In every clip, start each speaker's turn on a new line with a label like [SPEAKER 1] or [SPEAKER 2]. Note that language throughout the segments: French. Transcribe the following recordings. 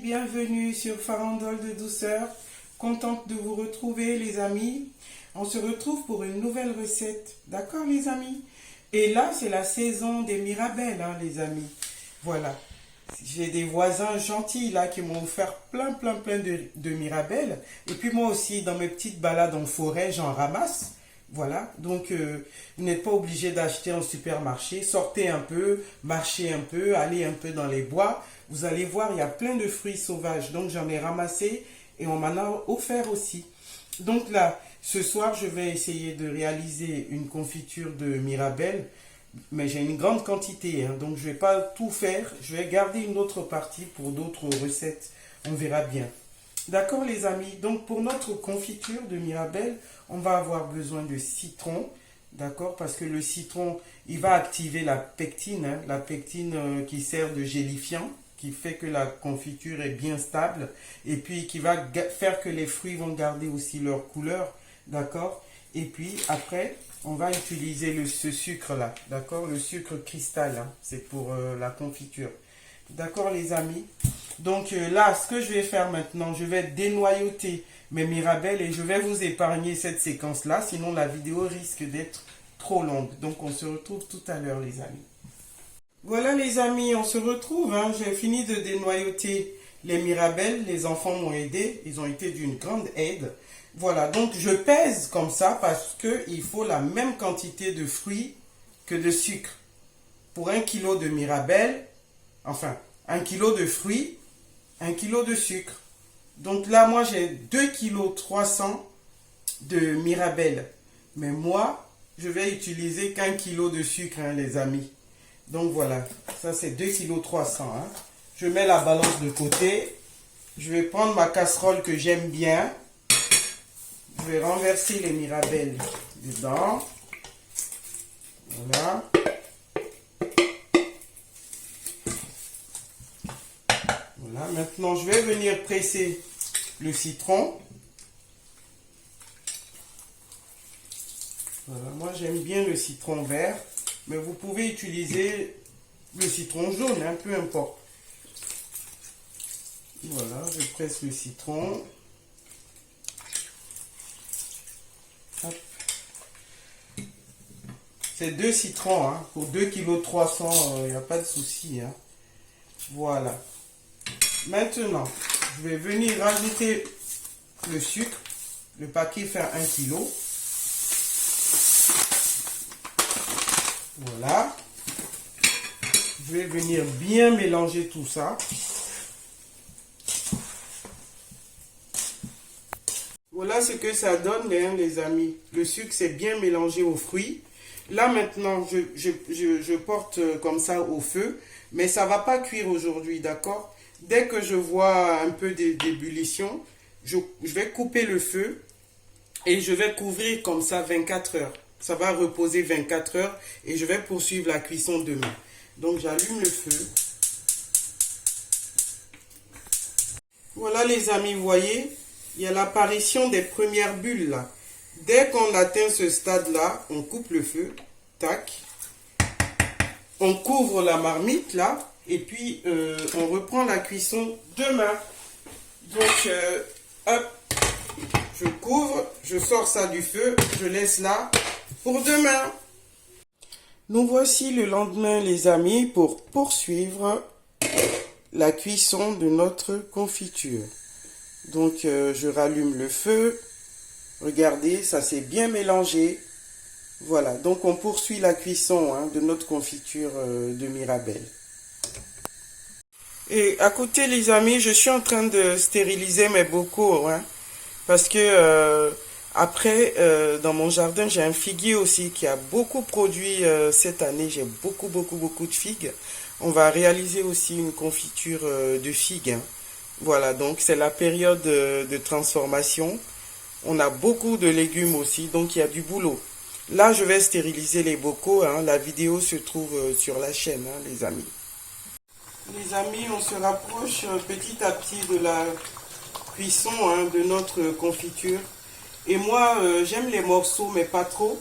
[SPEAKER 1] bienvenue sur Farandole de douceur. Contente de vous retrouver les amis. On se retrouve pour une nouvelle recette. D'accord les amis? Et là c'est la saison des mirabelles hein, les amis. Voilà. J'ai des voisins gentils là qui m'ont offert plein de mirabelles. Et puis moi aussi dans mes petites balades en forêt j'en ramasse. Voilà, donc vous n'êtes pas obligé d'acheter en supermarché. Sortez un peu, marchez un peu, allez un peu dans les bois. Vous allez voir, il y a plein de fruits sauvages. Donc j'en ai ramassé et on m'en a offert aussi. Donc là, ce soir, je vais essayer de réaliser une confiture de mirabelle. Mais j'ai une grande quantité, hein, donc je ne vais pas tout faire. Je vais garder une autre partie pour d'autres recettes. On verra bien. D'accord les amis, donc pour notre confiture de mirabelle, on va avoir besoin de citron, d'accord, parce que le citron, il va activer la pectine, hein, la pectine qui sert de gélifiant, qui fait que la confiture est bien stable, et puis qui va faire que les fruits vont garder aussi leur couleur, d'accord, et puis après, on va utiliser ce sucre-là, d'accord, le sucre cristal, hein, c'est pour la confiture. D'accord les amis? Donc là, ce que je vais faire maintenant, je vais dénoyauter mes mirabelles et je vais vous épargner cette séquence-là, sinon la vidéo risque d'être trop longue. Donc on se retrouve tout à l'heure les amis. Voilà les amis, on se retrouve. Hein. J'ai fini de dénoyauter les mirabelles, les enfants m'ont aidé, ils ont été d'une grande aide. Voilà, donc je pèse comme ça parce qu'il faut la même quantité de fruits que de sucre. Pour 1 kg de mirabelles, enfin 1 kg de fruits, 1 kg de sucre. Donc là, moi, j'ai 2,3 kg de mirabelle. Mais moi, je vais utiliser qu'1 kg de sucre, hein, les amis. Donc voilà, ça c'est 2,3 kg. Hein. Je mets la balance de côté. Je vais prendre ma casserole que j'aime bien. Je vais renverser les mirabelles dedans. Voilà. Voilà, maintenant je vais venir presser le citron. Voilà, moi j'aime bien le citron vert, mais vous pouvez utiliser le citron jaune, hein, peu importe. Voilà, je presse le citron. C'est 2 citrons, hein, pour 2,3 kg, il n'y a pas de souci. Hein. Voilà. Maintenant, je vais venir rajouter le sucre. Le paquet fait 1 kg. Voilà. Je vais venir bien mélanger tout ça. Voilà ce que ça donne, hein, les amis. Le sucre s'est bien mélangé aux fruits. Là, maintenant, je porte comme ça au feu. Mais ça ne va pas cuire aujourd'hui, d'accord? Dès que je vois un peu d'ébullition, je vais couper le feu et je vais couvrir comme ça 24 heures. Ça va reposer 24 heures et je vais poursuivre la cuisson demain. Donc j'allume le feu. Voilà les amis, vous voyez, il y a l'apparition des premières bulles là. Dès qu'on atteint ce stade-là, on coupe le feu. Tac. On couvre la marmite là. Et puis, on reprend la cuisson demain. Donc, hop, je couvre, je sors ça du feu, je laisse là pour demain. Nous voici le lendemain, les amis, pour poursuivre la cuisson de notre confiture. Donc, je rallume le feu. Regardez, ça s'est bien mélangé. Voilà, donc on poursuit la cuisson hein, de notre confiture de mirabelle. Et à côté, les amis, je suis en train de stériliser mes bocaux, hein, parce que après, dans mon jardin, j'ai un figuier aussi qui a beaucoup produit cette année. J'ai beaucoup de figues. On va réaliser aussi une confiture de figues. Hein. Voilà, donc c'est la période de transformation. On a beaucoup de légumes aussi, donc il y a du boulot. Là, je vais stériliser les bocaux. Hein. La vidéo se trouve sur la chaîne, hein, les amis. Les amis, on se rapproche petit à petit de la cuisson hein, de notre confiture. Et moi, j'aime les morceaux, mais pas trop.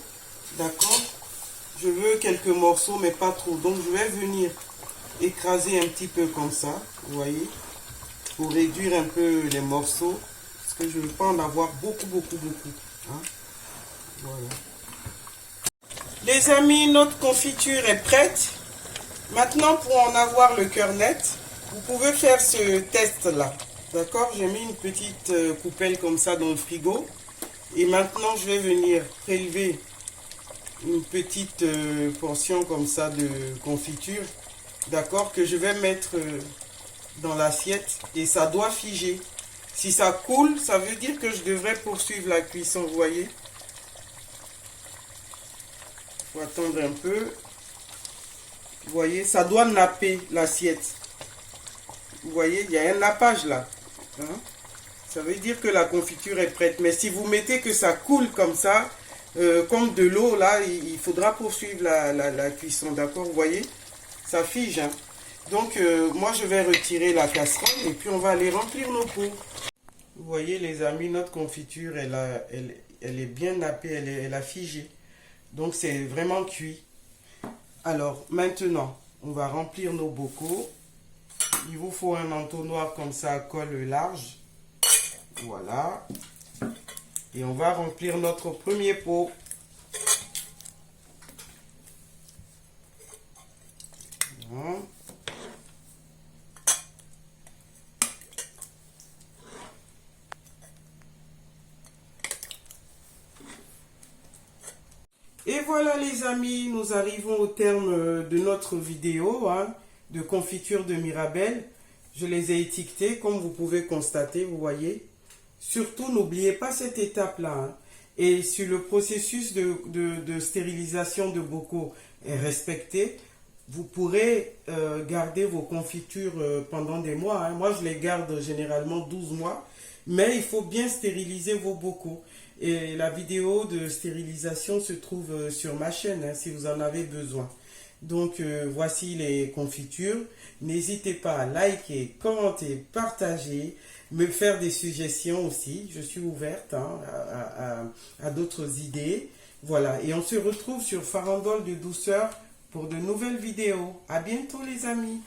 [SPEAKER 1] D'accord? Je veux quelques morceaux, mais pas trop. Donc, je vais venir écraser un petit peu comme ça. Vous voyez? pour réduire un peu les morceaux, parce que je ne veux pas en avoir beaucoup. Hein. Voilà. Les amis, notre confiture est prête. Maintenant, pour en avoir le cœur net, vous pouvez faire ce test-là. D'accord? J'ai mis une petite coupelle comme ça dans le frigo. Et maintenant, je vais venir prélever une petite portion comme ça de confiture. D'accord? Que je vais mettre dans l'assiette. Et ça doit figer. Si ça coule, ça veut dire que je devrais poursuivre la cuisson. Vous voyez? Il faut attendre un peu. Vous voyez, ça doit napper l'assiette. Vous voyez, il y a un nappage là. Hein? Ça veut dire que la confiture est prête. Mais si vous mettez que ça coule comme ça, comme de l'eau, là, il faudra poursuivre la cuisson. D'accord? Vous voyez, ça fige. Hein? Donc, moi, je vais retirer la casserole et puis on va aller remplir nos pots. Vous voyez, les amis, notre confiture, elle est bien nappée, elle a figé. Donc, c'est vraiment cuit. Alors, maintenant, on va remplir nos bocaux. Il vous faut un entonnoir comme ça à colle large. Voilà. Et on va remplir notre premier pot. Voilà. Et voilà les amis, nous arrivons au terme de notre vidéo de confiture de Mirabelle. Je les ai étiquetés comme vous pouvez constater, vous voyez. Surtout, n'oubliez pas cette étape-là. Hein. Et si le processus de stérilisation de bocaux est respecté, vous pourrez garder vos confitures pendant des mois. Hein. Moi, je les garde généralement 12 mois. Mais il faut bien stériliser vos bocaux. Et la vidéo de stérilisation se trouve sur ma chaîne hein, si vous en avez besoin. Donc, voici les confitures. N'hésitez pas à liker, commenter, partager, me faire des suggestions aussi. Je suis ouverte hein, à d'autres idées. Voilà, et on se retrouve sur Farandole de douceur pour de nouvelles vidéos. À bientôt les amis.